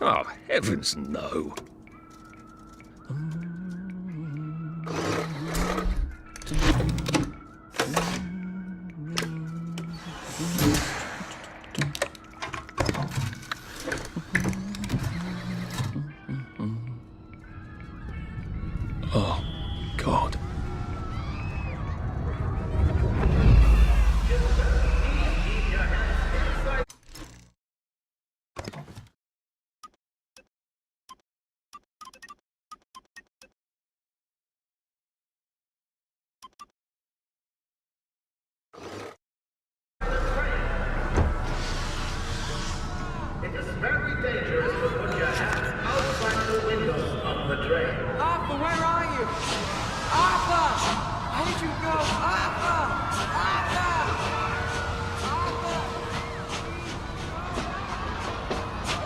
Oh, heavens no. Oh, God. It is very dangerous to put your hands outside the windows of the train. Arthur, where are you? Arthur! Where did you go? Arthur! Arthur!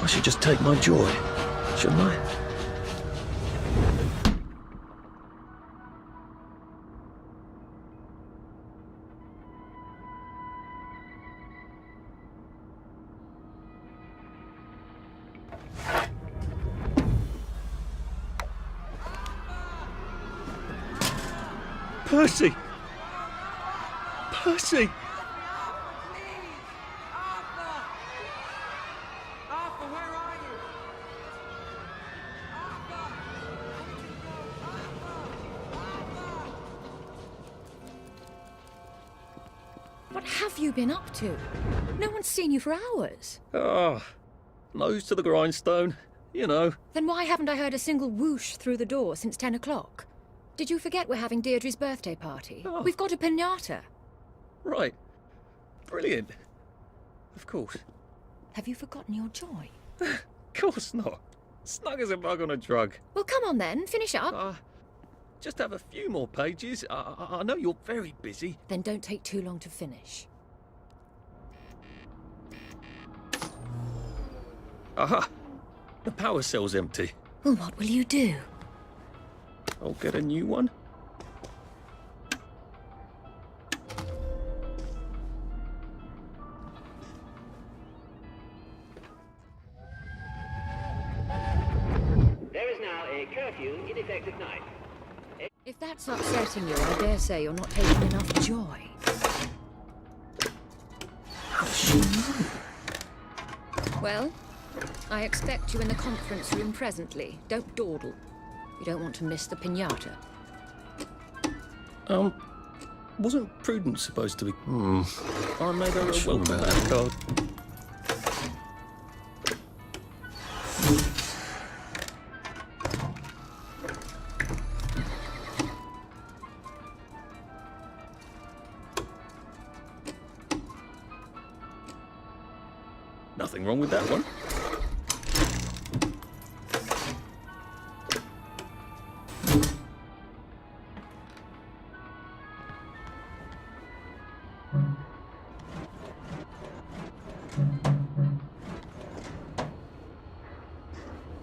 I should just take my joy, shouldn't I? Percy! Percy! Arthur! Arthur, where are you? Arthur! Where did you go? Arthur! What have you been up to? No one's seen you for hours. Ah, nose to the grindstone, you know. Then why haven't I heard a single whoosh through the door since 10 o'clock? Did you forget we're having Deirdre's birthday party? Oh. We've got a piñata. Right. Brilliant. Of course. Have you forgotten your joy? Of course not. Snug as a bug on a drug. Well, come on then, finish up. Just have a few more pages. I know you're very busy. Then don't take too long to finish. Aha! The power cell's empty. Well, what will you do? I'll get a new one. There is now a curfew in effect at night. If that's upsetting you, I dare say you're not taking enough joy. How does she know? Well, I expect you in the conference room presently. Don't dawdle. You don't want to miss the piñata. Wasn't Prudence supposed to be... I made her a Sure welcome about back card. Nothing wrong with that one.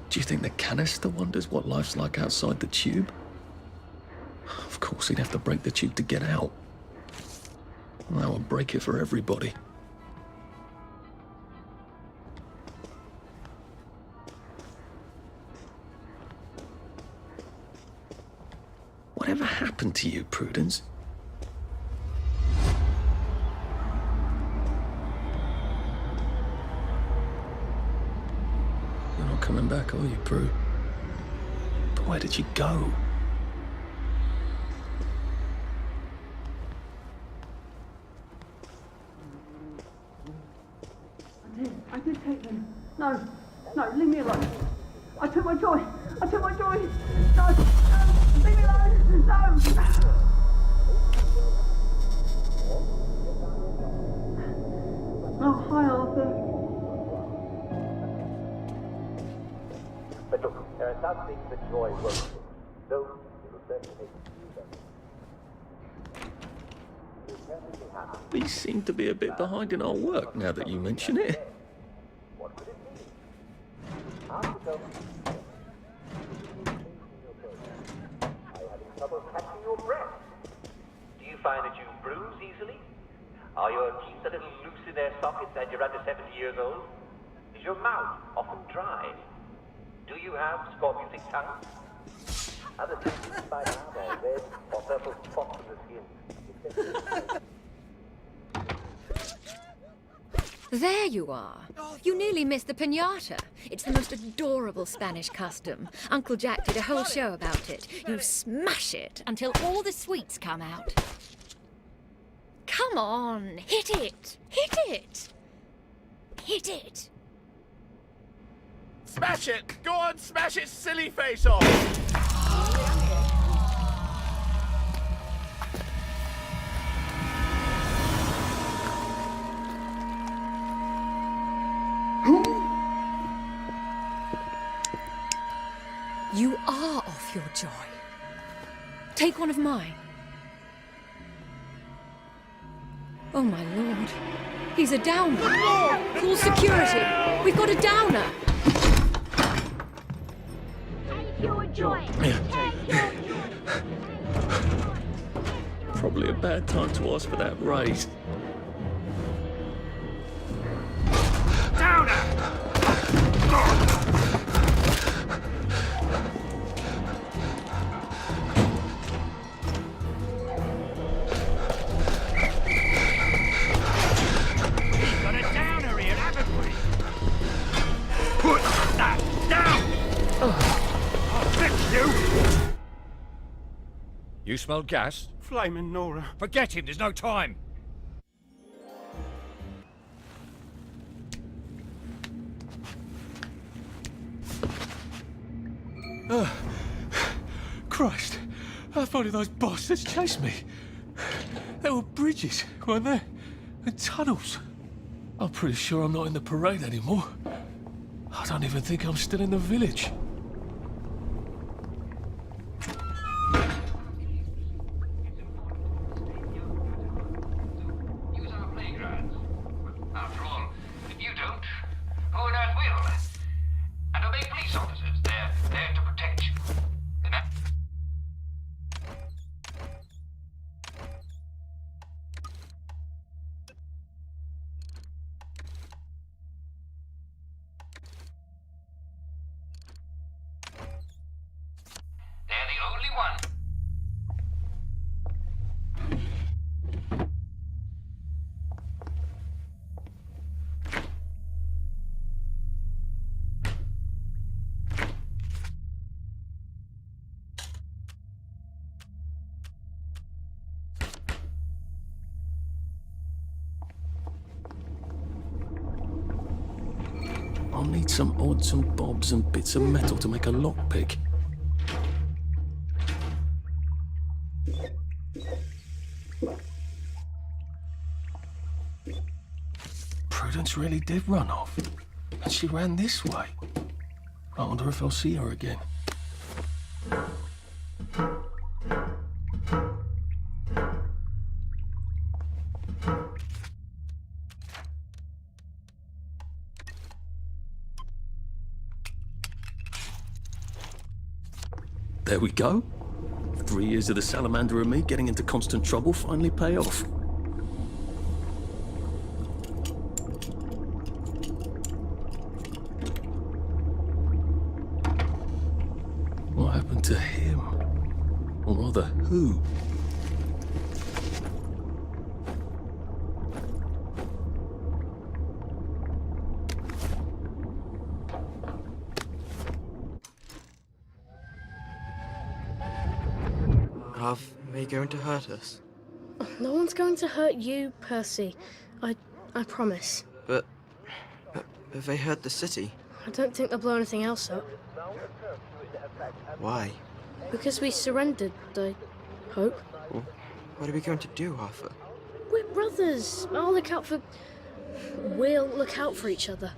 Do you think the canister wonders what life's like outside the tube? Of course, he'd have to break the tube to get out. That would break it for everybody. Whatever happened to you, Prudence? You're not coming back, are you, Prue? But where did you go? I did take them. No, leave me alone. I took my joy. No, leave me alone. No. Oh, hi, Arthur. But look, there are some things that joy won't do. Those will certainly make you better. We seem to be a bit behind in our work now that you mention it. What could it be? Ask yourself. Are you having trouble catching your breath? Do you find that you bruise easily? Are your teeth a little loose in their sockets and you're under 70 years old? Is your mouth often dry? Do you have scorbutic tongue? Other symptoms by now are red or purple spots on the skin. There you are. You nearly missed the piñata. It's the most adorable Spanish custom. Uncle Jack did a whole show about it. You smash it until all the sweets come out. Come on, hit it! Hit it! Hit it! Smash it! Go on, smash its silly face off! You are off your joy. Take one of mine. Oh my lord. He's a downer. Call security. We've got a downer. Take your joy. Take your joy. Probably a bad time to ask for that raise. Got a downer here, haven't we? Put that down! I'll fix you! You smelled gas? Flaming Nora. Forget him, there's no time. Christ, I thought those bastards chased me. There were bridges, weren't there? And tunnels. I'm pretty sure I'm not in the parade anymore. I don't even think I'm still in the village. Use our playgrounds. After all, if you don't, who on earth will? And obey police officers. They're there to protect you. They're the only one. I'll need some odds and bobs and bits of metal to make a lockpick. Prudence really did run off. And she ran this way. I wonder if I'll see her again. There we go. 3 years of the salamander and me getting into constant trouble finally pay off. What happened to him? Or rather, who? Are they going to hurt us? No one's going to hurt you, Percy. I promise. But have they hurt the city? I don't think they'll blow anything else up. Why? Because we surrendered, I hope. Well, what are we going to do, Arthur? We're brothers. We'll look out for each other.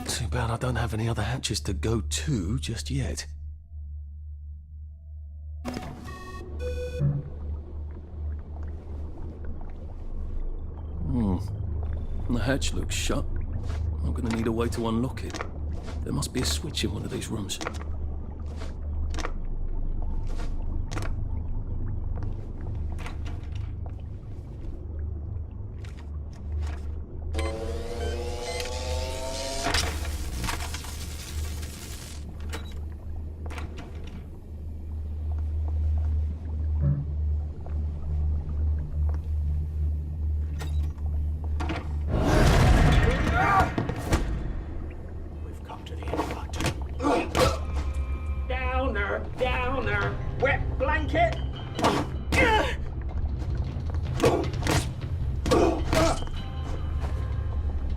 Too bad I don't have any other hatches to go to just yet. The hatch looks shut. I'm gonna need a way to unlock it. There must be a switch in one of these rooms. We've come to the end of our tunnel. Downer, downer, wet blanket.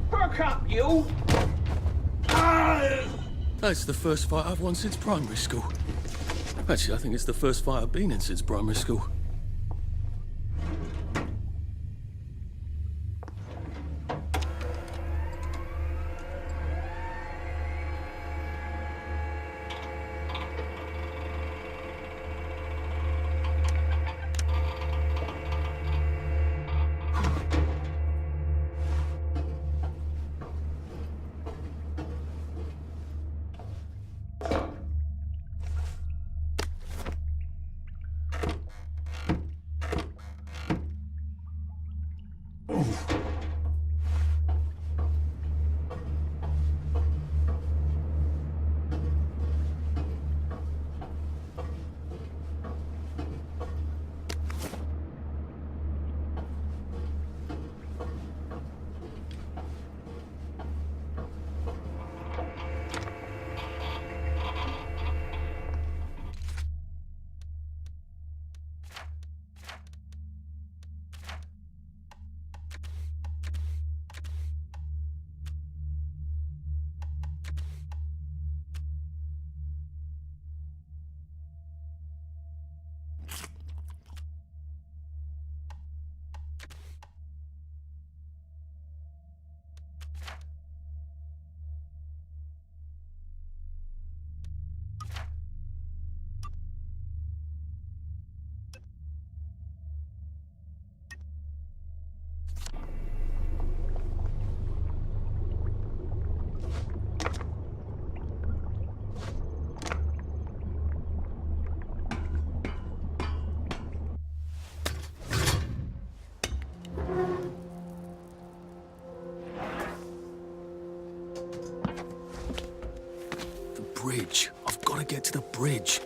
Perk up, you. That's the first fight I've won since primary school. Actually, I think it's the first fight I've been in since primary school. Bridge. I've got to get to the bridge.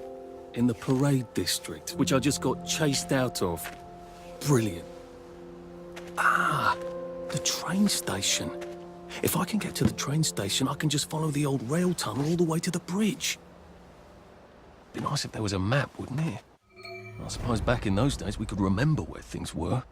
In the parade district, which I just got chased out of. Brilliant. Ah, the train station. If I can get to the train station, I can just follow the old rail tunnel all the way to the bridge. Be nice if there was a map, wouldn't it? I suppose back in those days we could remember where things were.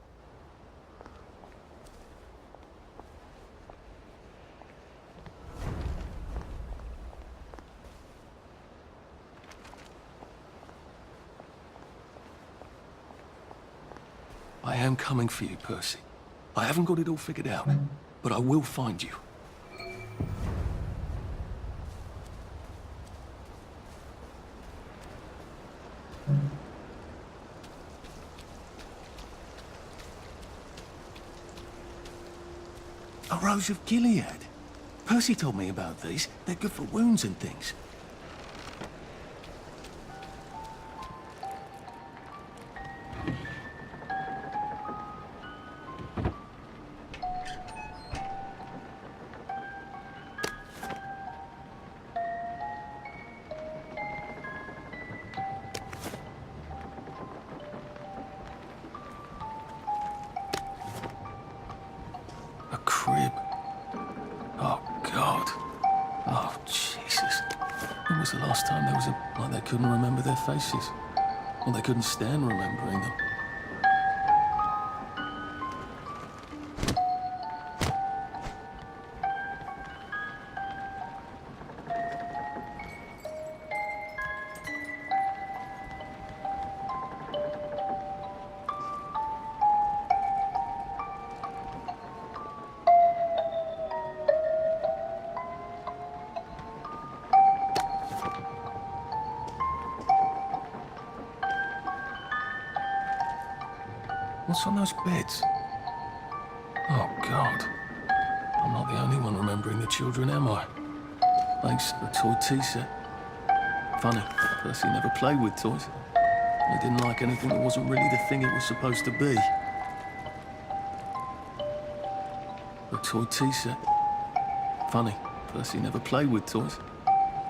I am coming for you, Percy. I haven't got it all figured out, but I will find you. A Rose of Gilead. Percy told me about these. They're good for wounds and things. A crib. Oh, God. Oh, Jesus. When was the last time there was a... like they couldn't remember their faces? Or they couldn't stand remembering them? What's on those beds? Oh, God. I'm not the only one remembering the children, am I? Thanks to the toy tea set. Funny, Percy never played with toys. He didn't like anything that wasn't really the thing it was supposed to be. The toy tea set. Funny, Percy never played with toys.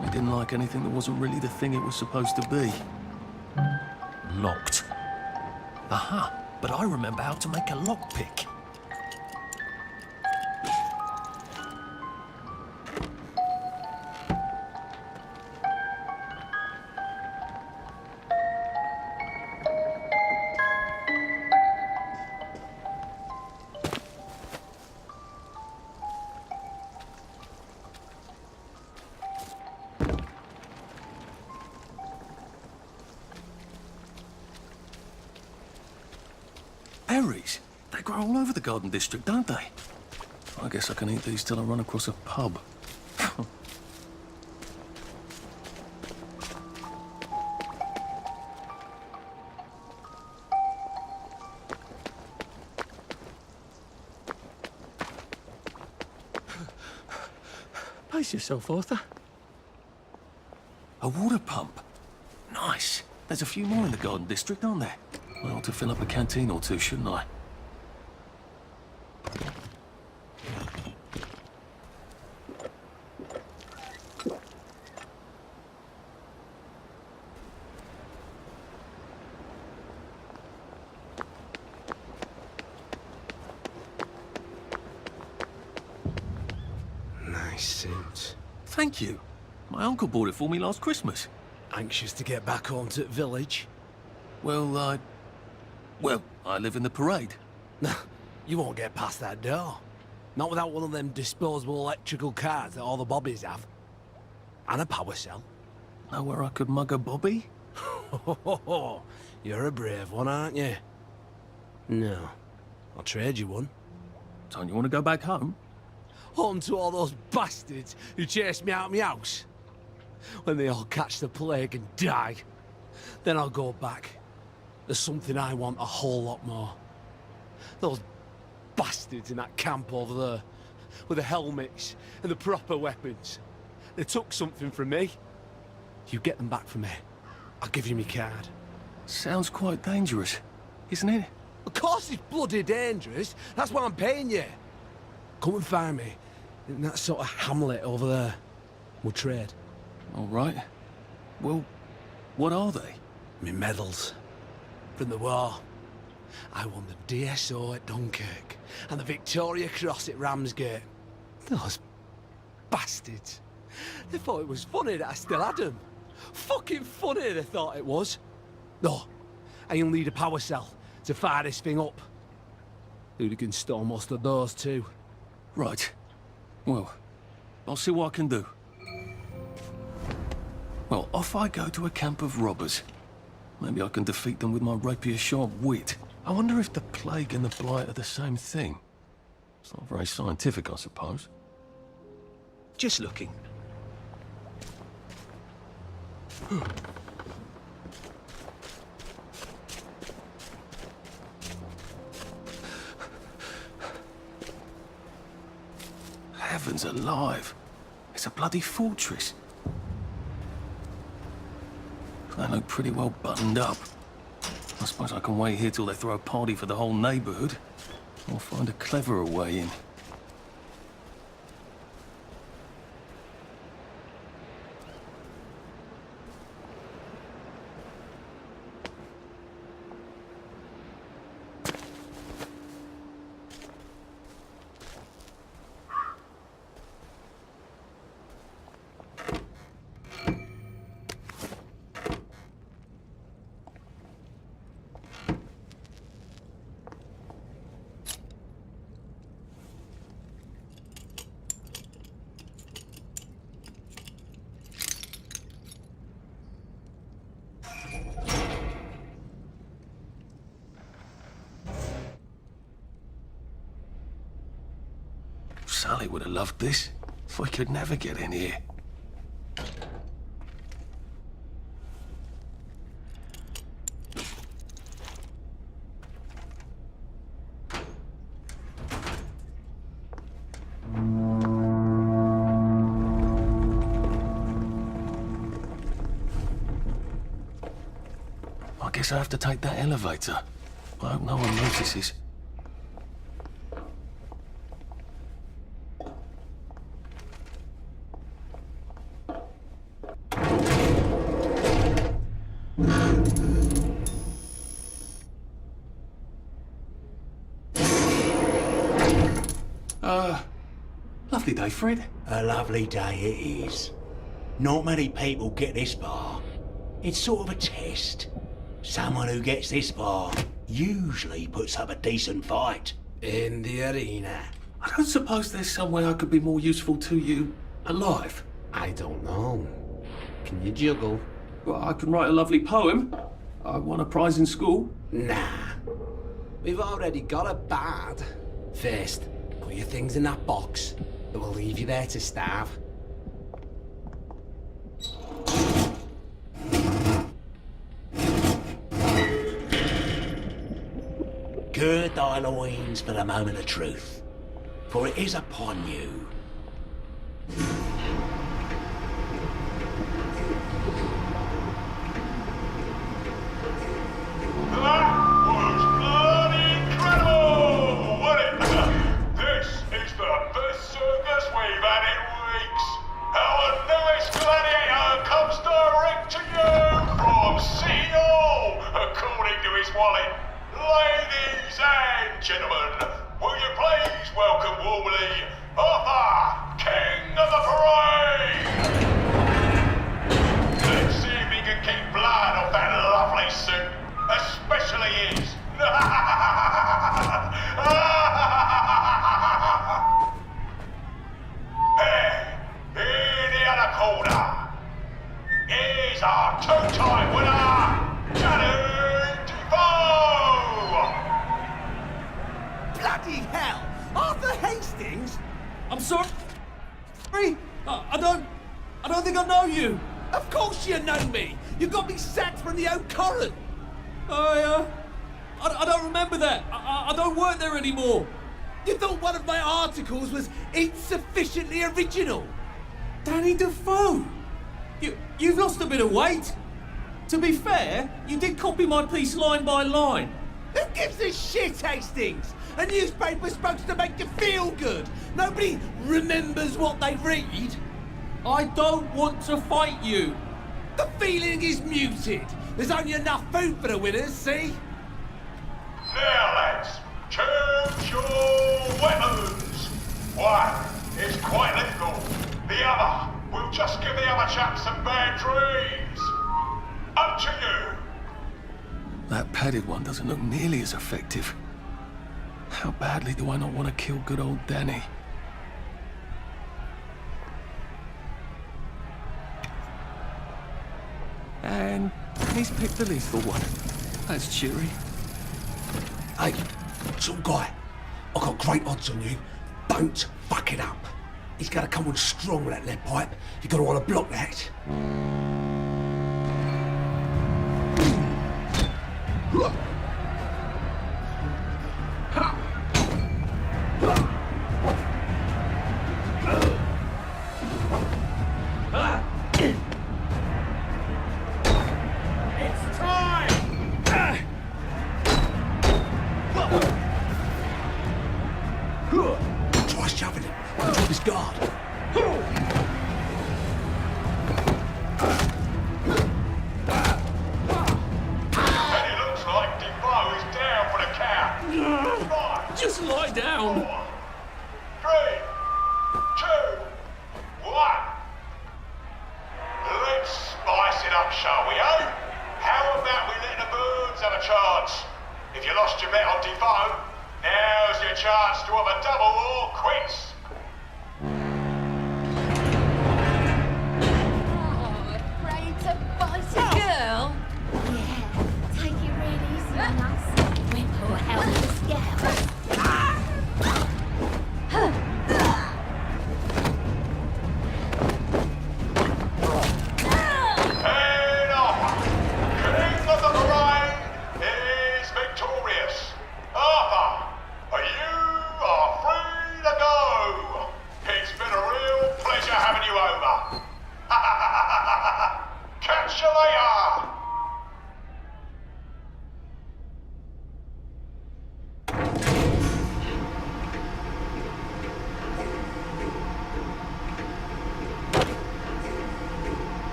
He didn't like anything that wasn't really the thing it was supposed to be. Locked. Aha, but I remember how to make a lockpick. Berries? They grow all over the Garden District, don't they? I guess I can eat these till I run across a pub. Pace yourself, Arthur. A water pump? Nice. There's a few more in the Garden District, aren't there? I ought to fill up a canteen or two, shouldn't I? Nice suit. Thank you. My uncle bought it for me last Christmas. Anxious to get back home to the village? Well, I live in the parade. You won't get past that door. Not without one of them disposable electrical cars that all the bobbies have. And a power cell. Know where I could mug a bobby? You're a brave one, aren't you? No. I'll trade you one. Don't you want to go back home? Home to all those bastards who chased me out of my house. When they all catch the plague and die. Then I'll go back. There's something I want a whole lot more. Those bastards in that camp over there, with the helmets and the proper weapons. They took something from me. You get them back from me. I'll give you my card. Sounds quite dangerous, isn't it? Of course it's bloody dangerous. That's why I'm paying you. Come and find me in that sort of hamlet over there. We'll trade. All right. Well, what are they? Me medals. From the war. I won the DSO at Dunkirk and the Victoria Cross at Ramsgate. Those bastards. They thought it was funny that I still had them. Fucking funny they thought it was. No, I only need a power cell to fire this thing up. Hooligans stole most of those too. Right. Well, I'll see what I can do. Well, off I go to a camp of robbers. Maybe I can defeat them with my rapier-sharp wit. I wonder if the plague and the blight are the same thing. It's not very scientific, I suppose. Just looking. Heavens alive. It's a bloody fortress. They look pretty well buttoned up. I suppose I can wait here till they throw a party for the whole neighborhood. Or find a cleverer way in. Sally would have loved this. If we could never get in here. guess I have to take that elevator. I hope no one notices. Lovely day, Fred. A lovely day it is. Not many people get this far. It's sort of a test. Someone who gets this far usually puts up a decent fight in the arena. I don't suppose there's some way I could be more useful to you alive. I don't know. Can you juggle? Well, I can write a lovely poem. I won a prize in school. Nah. We've already got a bard. First, put your things in that box. It will leave you there to starve. Gird thy loins for the moment of truth, for it is upon you. Ladies and gentlemen, will you please welcome warmly Arthur, King of the Parade! Let's see if he can keep blood off that lovely suit, especially his. And in the other corner is our two-time winner, Johnny! Bloody hell! Arthur Hastings? I'm sorry. I don't think I know you. Of course you know me! You got me sacked from the Oak Current! I don't remember that. I don't work there anymore. You thought one of my articles was insufficiently original? Danny Defoe! You've lost a bit of weight. To be fair, you did copy my piece line by line. Who gives a shit, Hastings? A newspaper's supposed to make you feel good. Nobody remembers what they read. I don't want to fight you. The feeling is muted. There's only enough food for the winners, see? Now, lads, choose your weapons. One is quite lethal. The other will just give the other chap some bad dreams. Up to you. That padded one doesn't look nearly as effective. How badly do I not want to kill good old Danny? And he's picked the lethal one. That's cheery. Hey, some guy, I've got great odds on you. Don't fuck it up. He's gonna come on strong with that lead pipe. You're gonna want to block that. It's time! Try shoving him. Drop his guard. Just lie down. 4, 3, 2, 1. Let's spice it up, shall we, eh? How about we let the birds have a chance? If you lost your bet on Defoe, now's your chance to have a double or quits. Oh, afraid to bite a girl? Yeah, take it really easy on us. Whip or help the scale. And Arthur, King of the Parade, is victorious. Arthur, you are free to go. It's been a real pleasure having you over. Catch you later.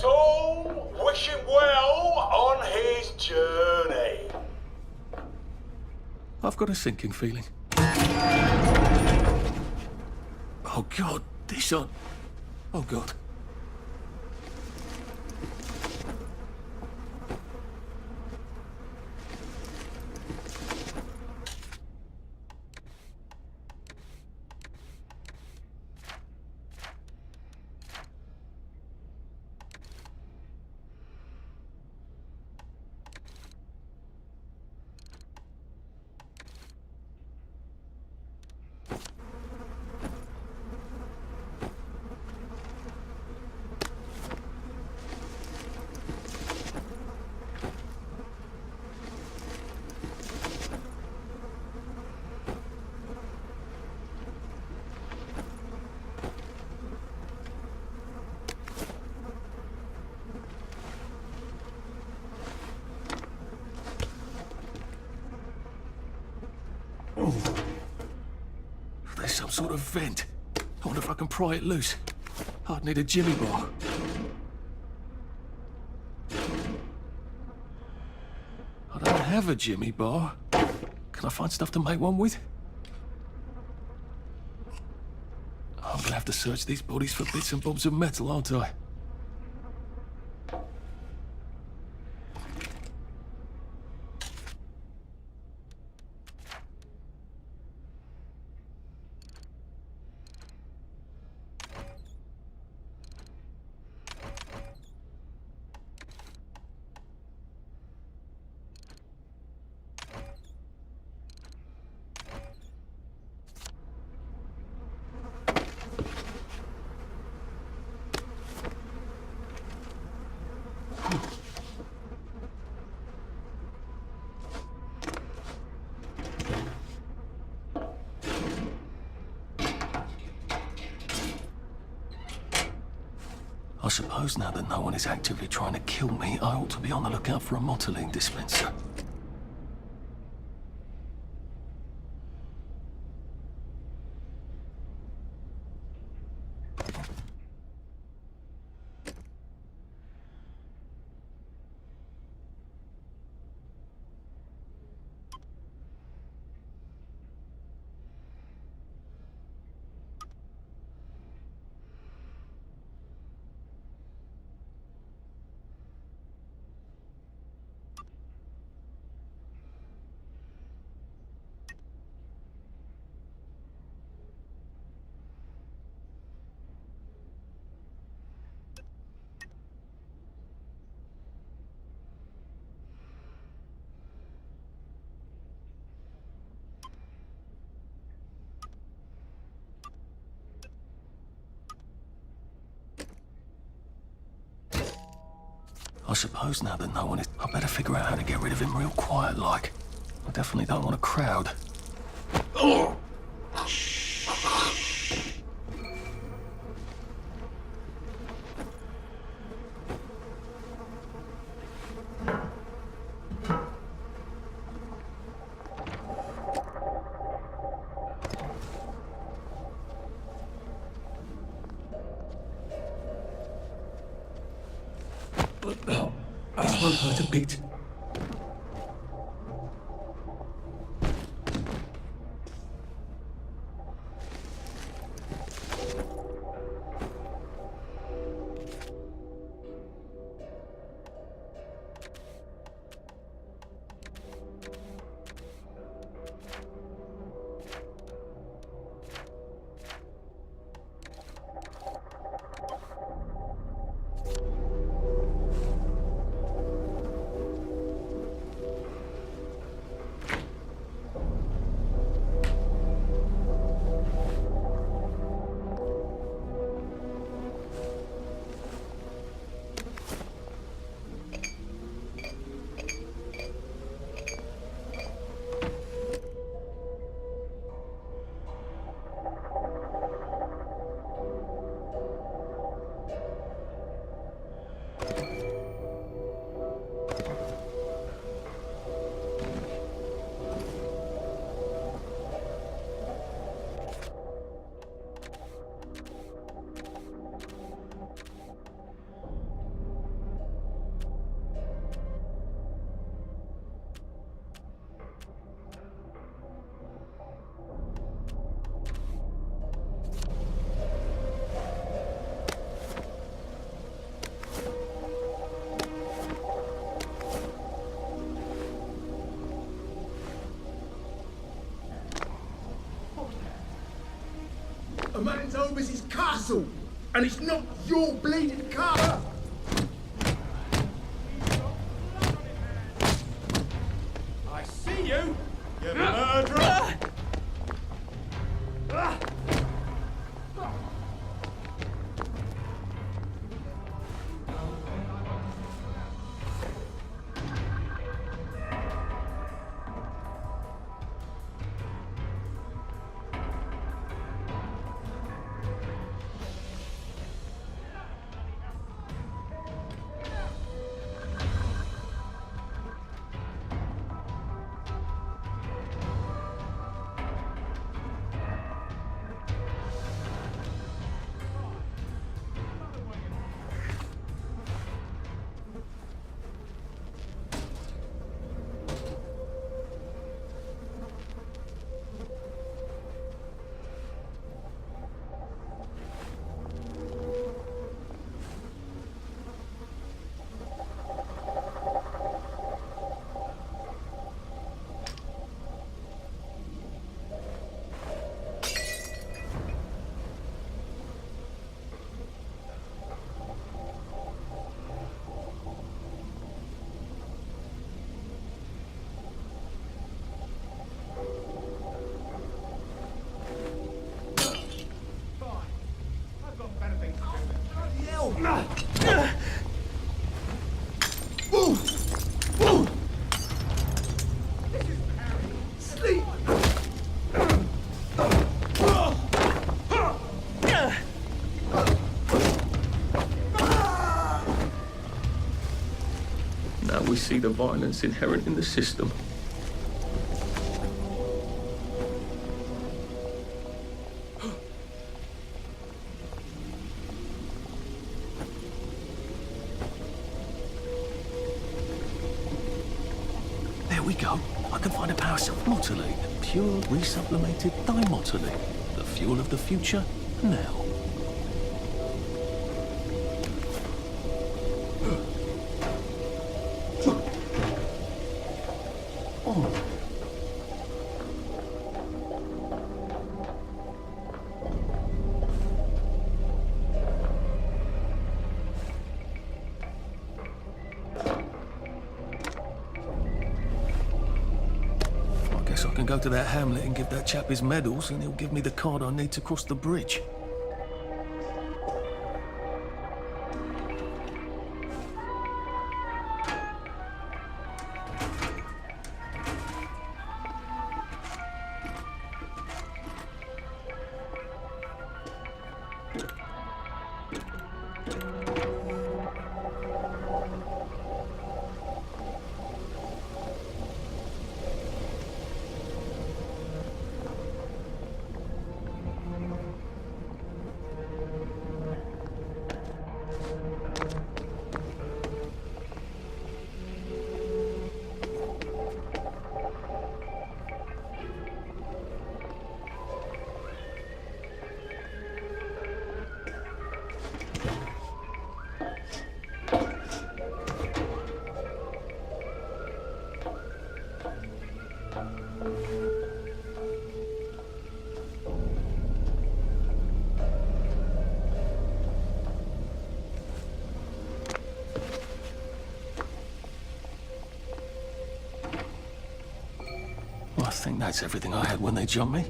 So, wish him well on his journey. I've got a sinking feeling. Oh God, this on. Oh God. There's some sort of vent. I wonder if I can pry it loose. I'd need a jimmy bar. I don't have a jimmy bar. Can I find stuff to make one with? I'm gonna have to search these bodies for bits and bobs of metal, aren't I? I suppose now that no one is actively trying to kill me, I ought to be on the lookout for a motoline dispenser. I suppose now that no one is... I better figure out how to get rid of him real quiet like. I definitely don't want a crowd. Oh! This won't hurt a bit. man's over his castle, and it's not your bleeding car. I see you, you murderer! Now we see the violence inherent in the system. There we go. I can find a power submotylate. Pure resublimated dimotylate. The fuel of the future, now. I can go to that hamlet and give that chap his medals, and he'll give me the card I need to cross the bridge. I think that's everything I had when they jumped me.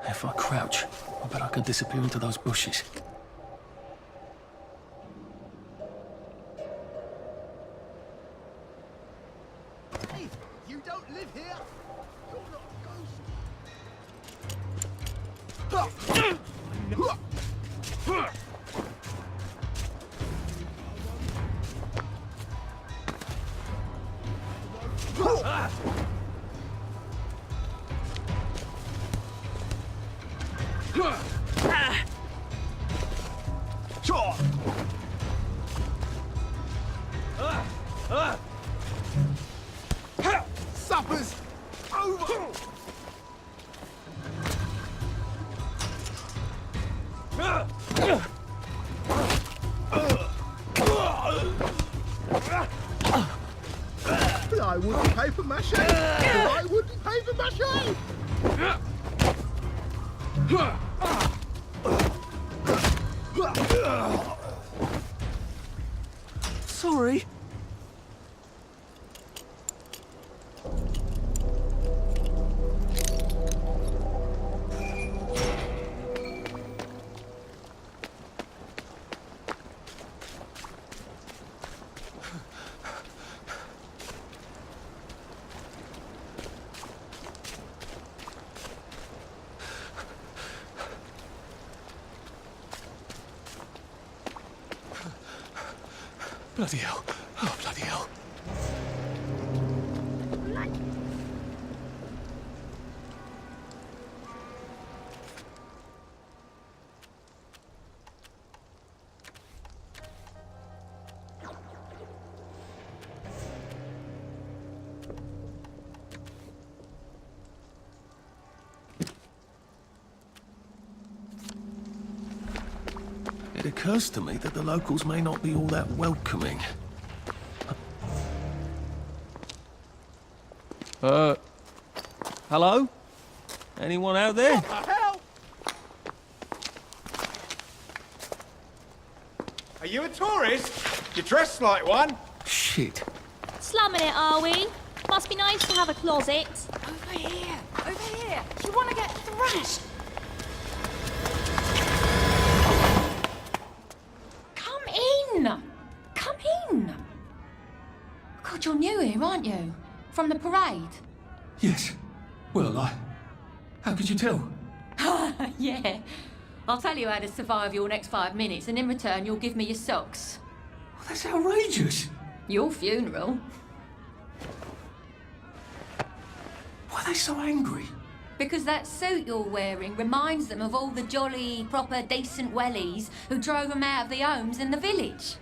If I crouch, I bet I can disappear into those bushes. Hey, you don't live here. You're not a ghost. Supper's over! I wouldn't pay for mache. I wouldn't pay for mache. Sorry. Bloody hell. Oh, bloody hell. It occurs to me that the locals may not be all that welcoming. Hello? Anyone out there? Help! Are you a tourist? You dress like one. Shit. Slumming it, are we? Must be nice to have a closet. Over here! Over here! You want to get thrashed? Come in! Come in! God, you're new here, aren't you? From the parade? Yes. Well, how could you tell? Yeah. I'll tell you how to survive your next 5 minutes, and in return, you'll give me your socks. Well, that's outrageous. Your funeral. Why are they so angry? Because that suit you're wearing reminds them of all the jolly, proper, decent wellies who drove them out of their homes in the village.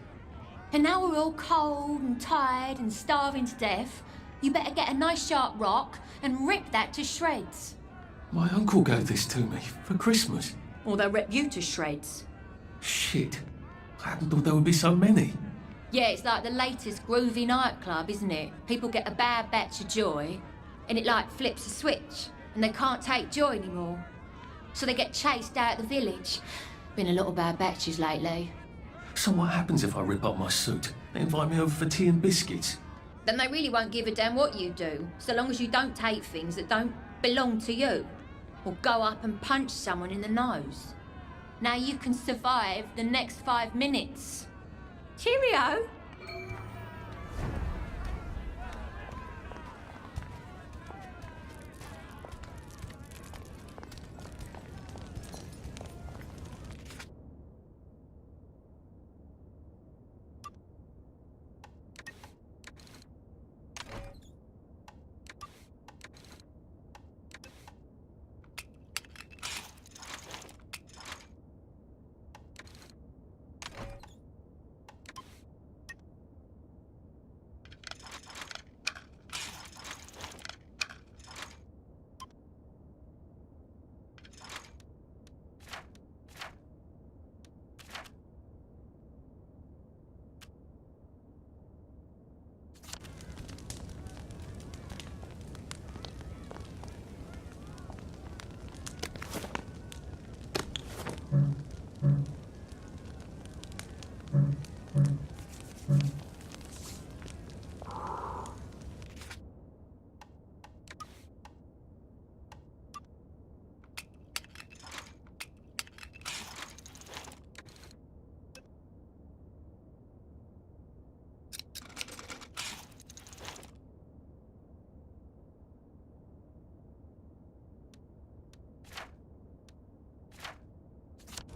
And now we're all cold and tired and starving to death. You better get a nice sharp rock and rip that to shreds. My uncle gave this to me for Christmas. Or they'll rip you to shreds. Shit. I hadn't thought there would be so many. Yeah, it's like the latest groovy nightclub, isn't it? People get a bad batch of joy, and it like flips a switch, and they can't take joy anymore. So they get chased out of the village. Been a lot of bad batches lately. So what happens if I rip up my suit? They invite me over for tea and biscuits. Then they really won't give a damn what you do, so long as you don't take things that don't belong to you. Or go up and punch someone in the nose. Now you can survive the next 5 minutes. Cheerio!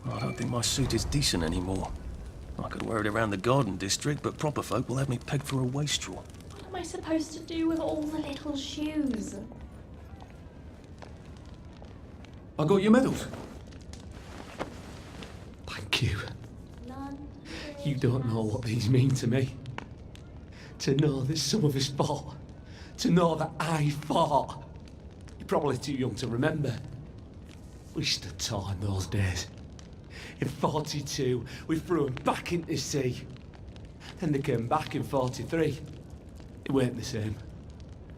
I don't think my suit is decent anymore. I could wear it around the garden district, but proper folk will have me pegged for a wastrel. What am I supposed to do with all the little shoes? I got your medals. Thank you. You don't know what these mean to me. To know that some of us fought. To know that I fought. You're probably too young to remember. We stood tall in those days. In 42, we threw them back into the sea. Then they came back in 43. It weren't the same.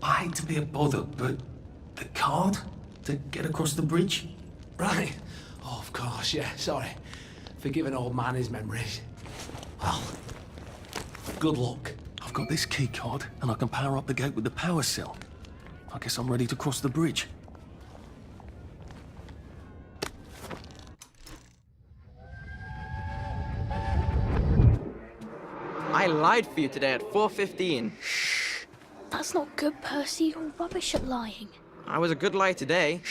I hate to be a bother, but the card to get across the bridge? Right. Oh, of course, yeah, sorry. Forgive an old man his memories. Well, good luck. I've got this key card, and I can power up the gate with the power cell. I guess I'm ready to cross the bridge. I lied for you today at 4:15. That's not good, Percy. You're rubbish at lying. I was a good liar today.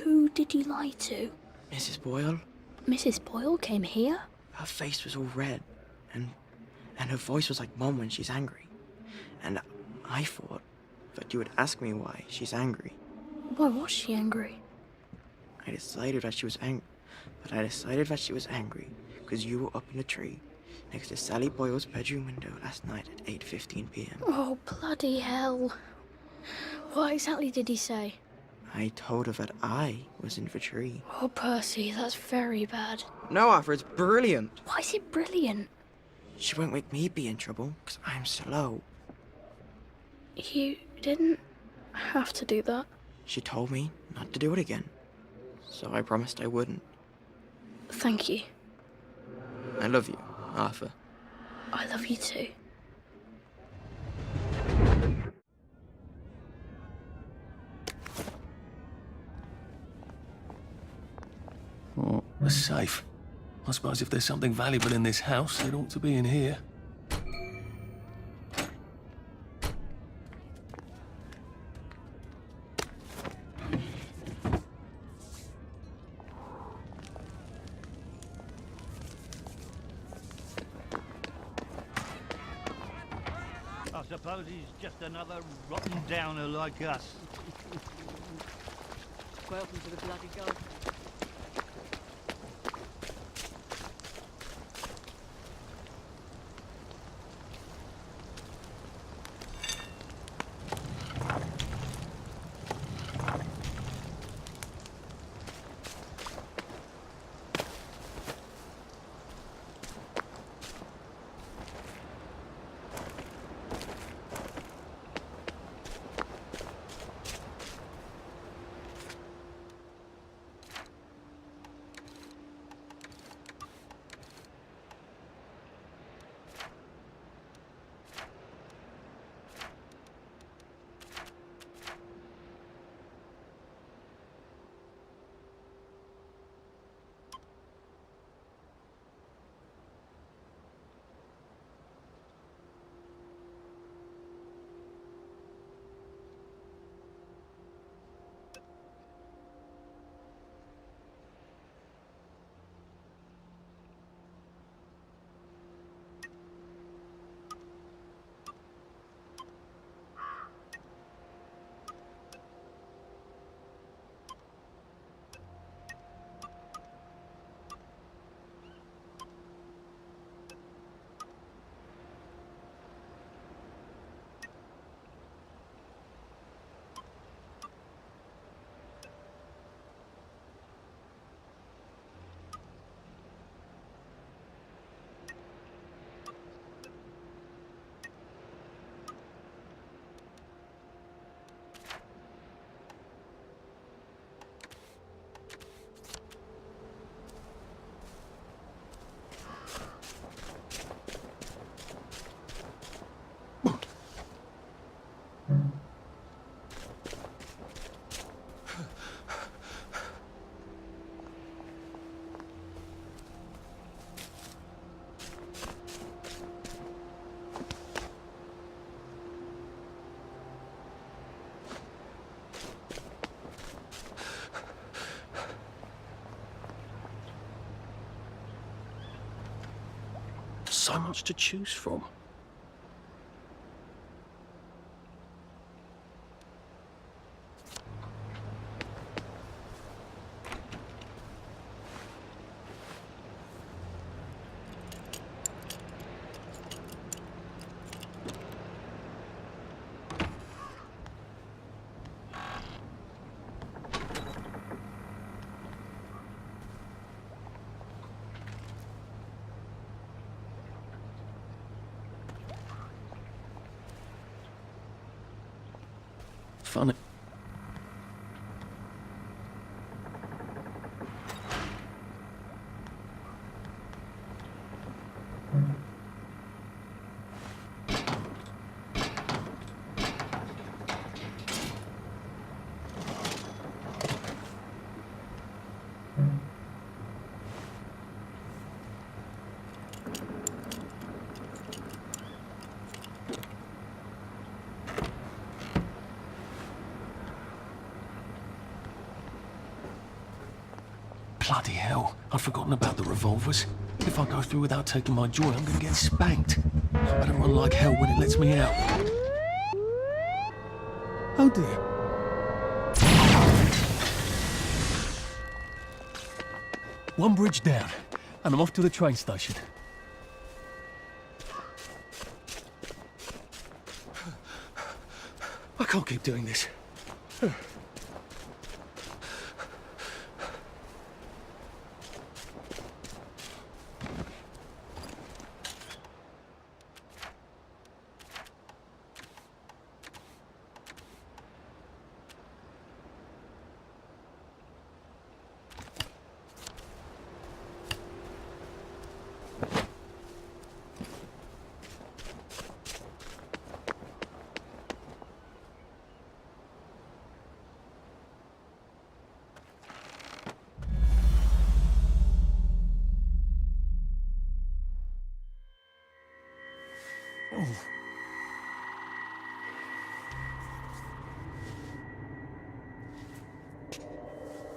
Who did you lie to? Mrs. Boyle, Mrs. Boyle came here? her face was all red, and her voice was like Mom when she's angry. And I thought that you would ask me why she's angry. Why was she angry? I decided that she was angry because you were up in the tree next to Sally Boyle's bedroom window last night at 8:15 p.m. Oh, bloody hell. What exactly did he say? I told her that I was in the tree. Oh, Percy, that's very bad. No, Arthur, it's brilliant. Why is it brilliant? She won't make me be in trouble because I'm slow. You didn't have to do that. She told me not to do it again, so I promised I wouldn't. Thank you. I love you, Arthur. I love you too. Oh, a safe. I suppose if there's something valuable in this house, it ought to be in here. I suppose he's just another rotten downer like us. Welcome to the bloody garden. So much to choose from. funny. Bloody hell, I'd forgotten about the revolvers. If I go through without taking my joy, I'm gonna get spanked. I better run like hell when it lets me out. Oh dear. One bridge down, and I'm off to the train station. I can't keep doing this.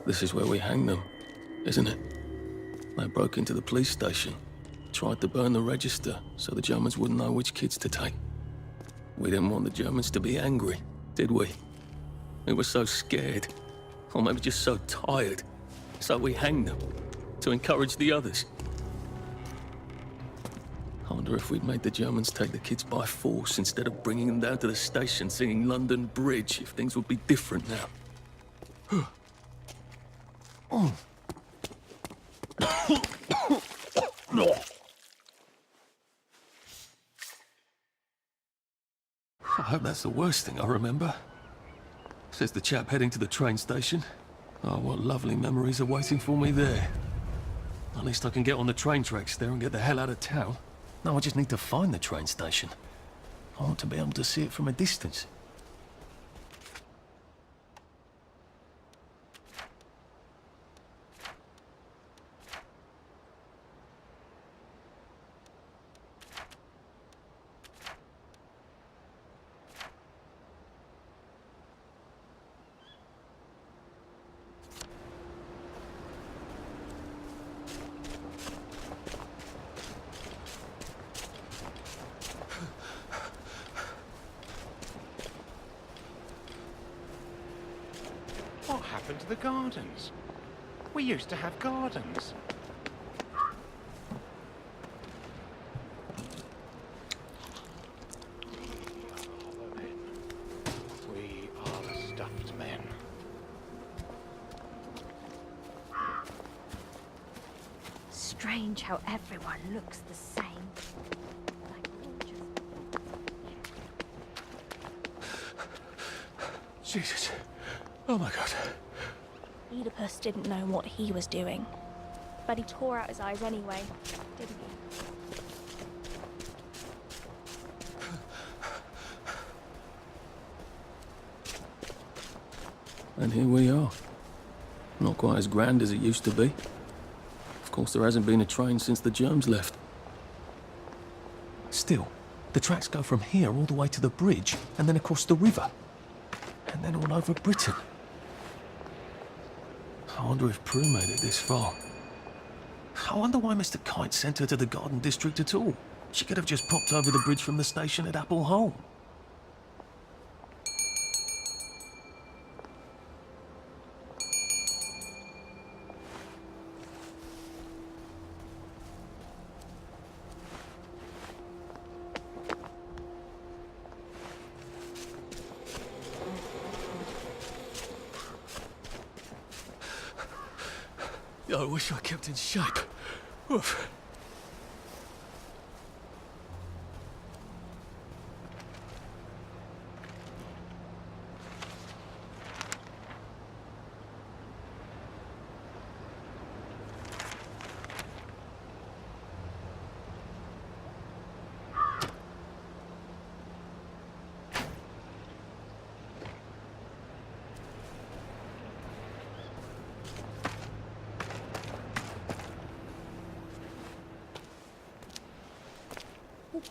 This is where we hang them, isn't it? They broke into the police station, tried to burn the register so the Germans wouldn't know which kids to take. We didn't want the Germans to be angry, did we? We were so scared, or maybe just so tired, so we hanged them to encourage the others. I wonder if we'd made the Germans take the kids by force instead of bringing them down to the station singing London Bridge, if things would be different now. Oh. I hope that's the worst thing I remember. Says the chap heading to the train station. Oh, what lovely memories are waiting for me there. At least I can get on the train tracks there and get the hell out of town. No, I just need to find the train station. I want to be able to see it from a distance. What happened to the gardens? We used to have gardens. We are the stuffed men. Strange how everyone looks the same. Jesus. Oh my God. Oedipus didn't know what he was doing. But he tore out his eyes anyway, didn't he? And here we are. Not quite as grand as it used to be. Of course, there hasn't been a train since the germs left. Still, the tracks go from here all the way to the bridge, and then across the river. And then all over Britain. I wonder if Prue made it this far. I wonder why Mr. Kite sent her to the Garden District at all. She could have just popped over the bridge from the station at Apple Hole. I wish I kept in shape. Oof.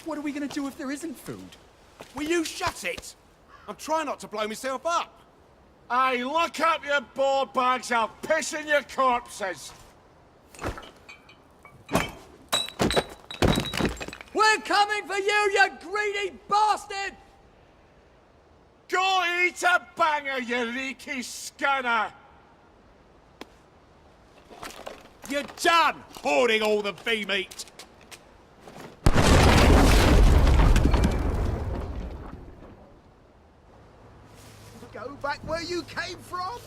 What are we gonna do if there isn't food? Will you shut it? I'm trying not to blow myself up. Hey, look up your board bags, I'll piss in your corpses. We're coming for you greedy bastard! Go eat a banger, you leaky scunner! You're done hoarding all the bee meat! Go back where you came from!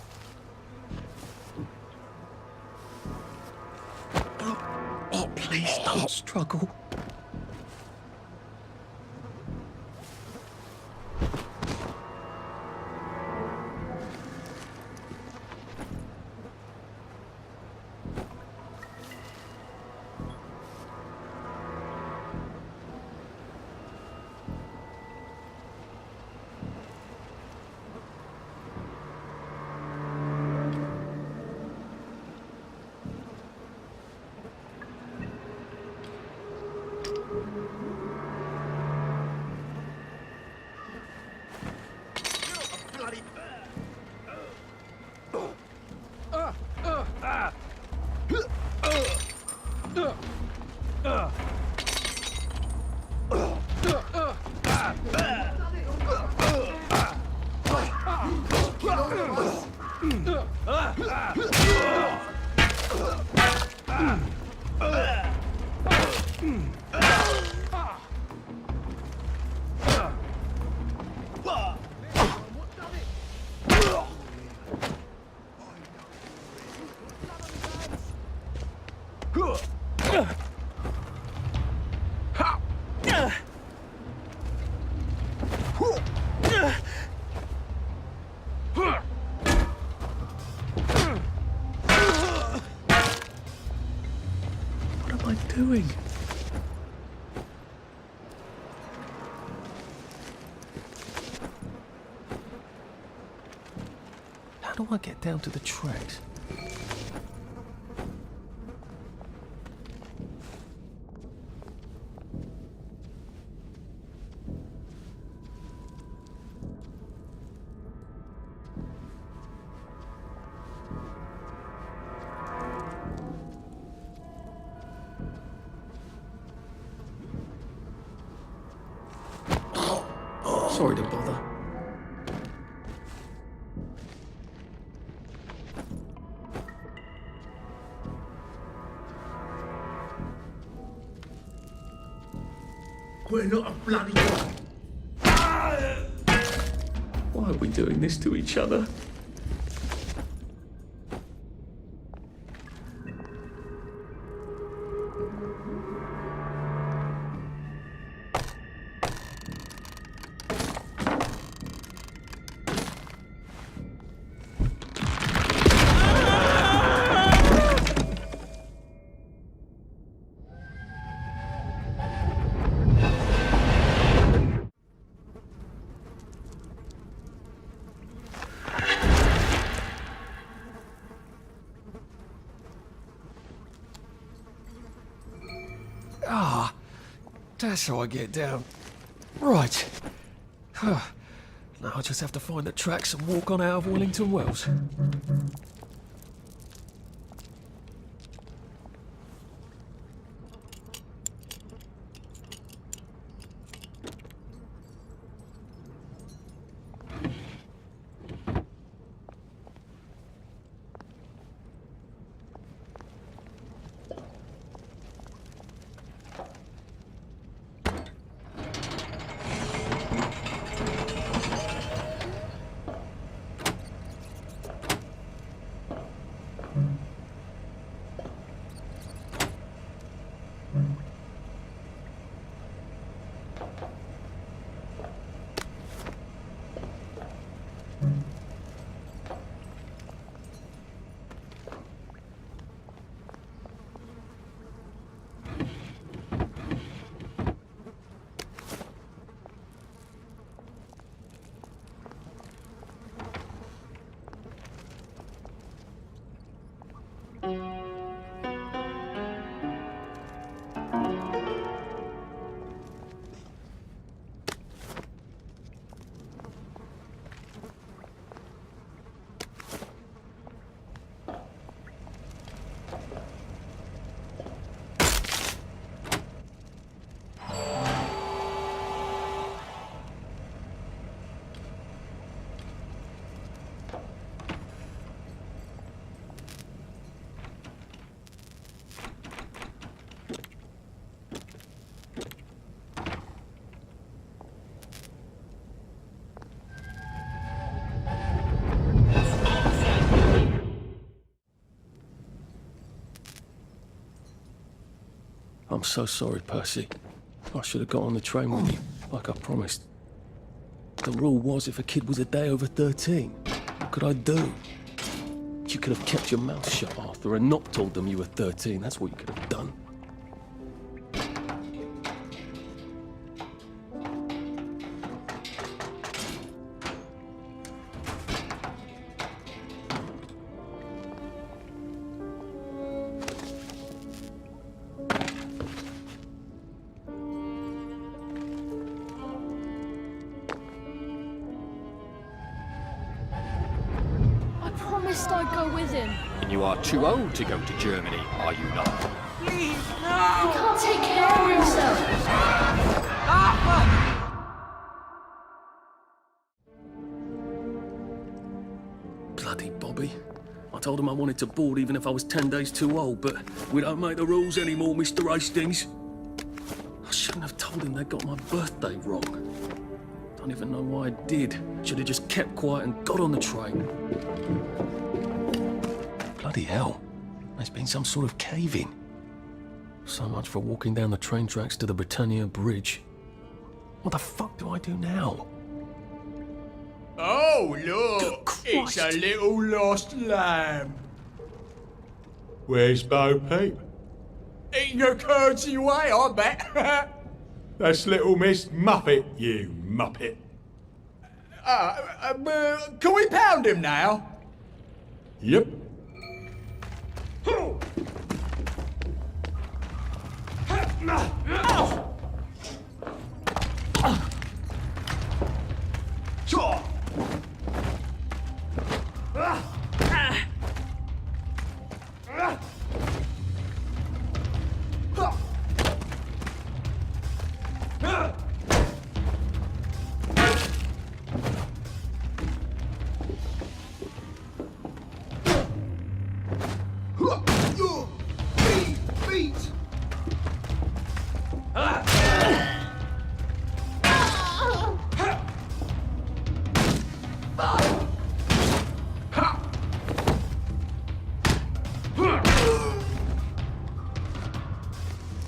Oh, please don't struggle. What am I doing? How do I get down to the tracks? Sorry to bother. We're not a bloody... Why are we doing this to each other? Ah, that's how I get down. Right. Now I just have to find the tracks and walk on out of Wellington Wells. so sorry, Percy. I should have got on the train with you, like I promised. The rule was if a kid was a day over 13, what could I do? You could have kept your mouth shut, Arthur, and not told them you were 13. That's what you could have done. I'd go with him. And you are too old to go to Germany, are you not? Please, no! He can't take care of himself. Bloody Bobby. I told him I wanted to board even if I was 10 days too old, but we don't make the rules anymore, Mr. Hastings. I shouldn't have told him they got my birthday wrong. Don't even know why I did. Should have just kept quiet and got on the train. Bloody hell. There's been some sort of cave-in. So much for walking down the train tracks to the Britannia Bridge. What the fuck do I do now? Oh, look! It's a little lost lamb. Where's Bo Peep? Eating her curds away, I bet. That's little Miss Muppet, you muppet. Can we pound him now? Yep.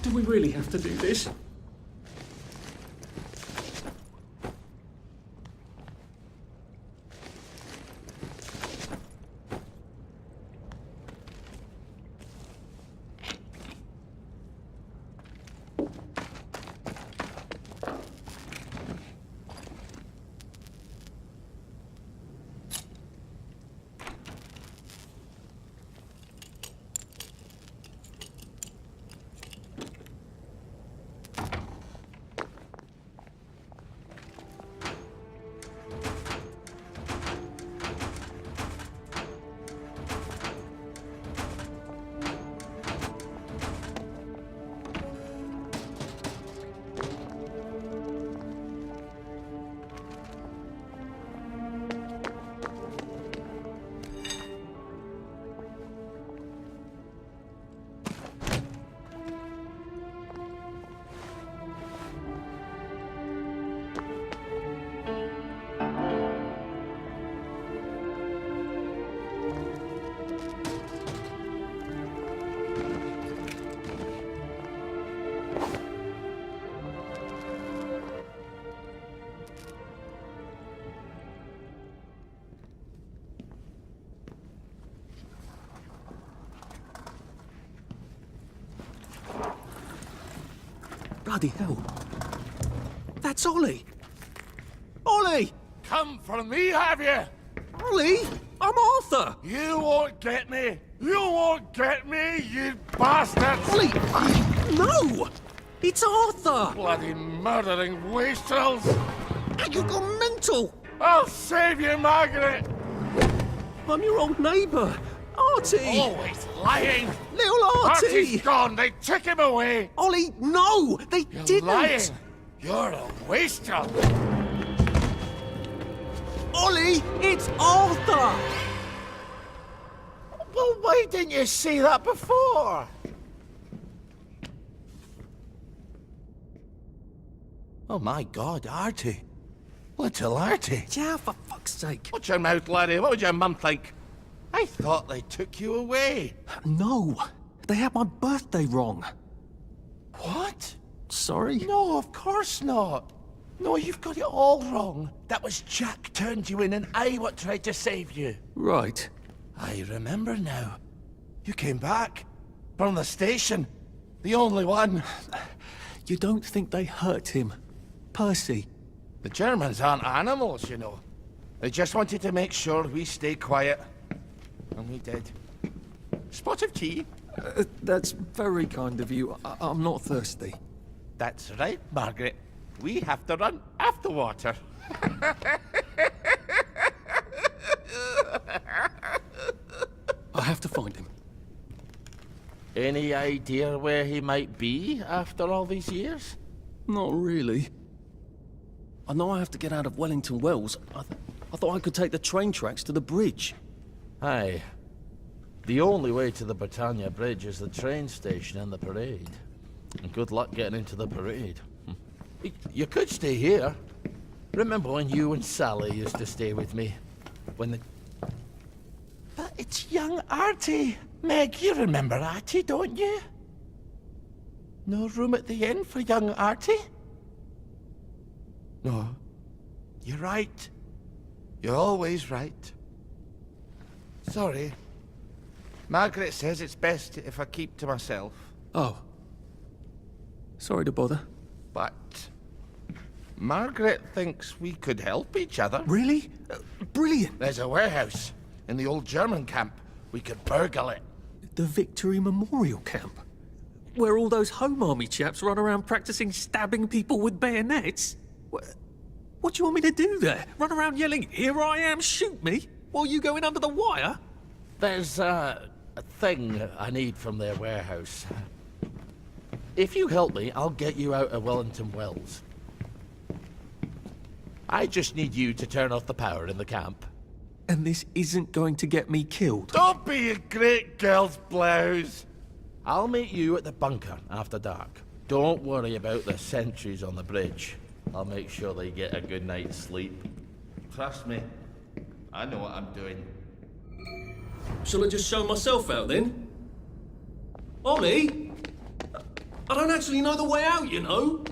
Do we really have to do this? Bloody hell. That's Ollie. Ollie! Come for me, have you? Ollie! I'm Arthur! You won't get me! You won't get me, you bastards! Ollie! No! It's Arthur! Bloody murdering wastrels! You gone mental! I'll save you, Margaret! I'm your old neighbour, Artie! Always lying! Little Artie! Artie's gone, they took him away! Ollie, no! They You're didn't! lying! You're a wastrel! Ollie, it's Arthur! Well, why didn't you see that before? Oh my God, Artie. Little Artie. Yeah, for fuck's sake. Watch your mouth, laddie. What would your mum think? I thought they took you away. No, they had my birthday wrong. What? sorry? No, of course not. No, you've got it all wrong. That was Jack turned you in and I what tried to save you. Right. I remember now. You came back. From the station. The only one. You don't think they hurt him, Percy? The Germans aren't animals, you know. They just wanted to make sure we stay quiet. And we did. Spot of tea? That's very kind of you. I'm not thirsty. That's right, Margaret. We have to run after water. I have to find him. Any idea where he might be after all these years? Not really. I know I have to get out of Wellington Wells. I thought I could take the train tracks to the bridge. Aye. The only way to the Britannia Bridge is the train station and the parade. And good luck getting into the parade. You could stay here. Remember when you and Sally used to stay with me? When the... But it's young Artie. Meg, you remember Artie, don't you? No room at the inn for young Artie? No. You're right. You're always right. Sorry. Margaret says it's best if I keep to myself. Oh. Sorry to bother. But... Margaret thinks we could help each other. Really? Brilliant. There's a warehouse in the old German camp. We could burgle it. The Victory Memorial Camp? Where all those Home Army chaps run around practicing stabbing people with bayonets? What do you want me to do there? Run around yelling, "Here I am, shoot me," while you go in under the wire? There's a thing I need from their warehouse. If you help me, I'll get you out of Wellington Wells. I just need you to turn off the power in the camp. And this isn't going to get me killed. Don't be a great girl's blouse. I'll meet you at the bunker after dark. Don't worry about the sentries on the bridge. I'll make sure they get a good night's sleep. Trust me, I know what I'm doing. Shall I just show myself out then? Ollie? I don't actually know the way out, you know.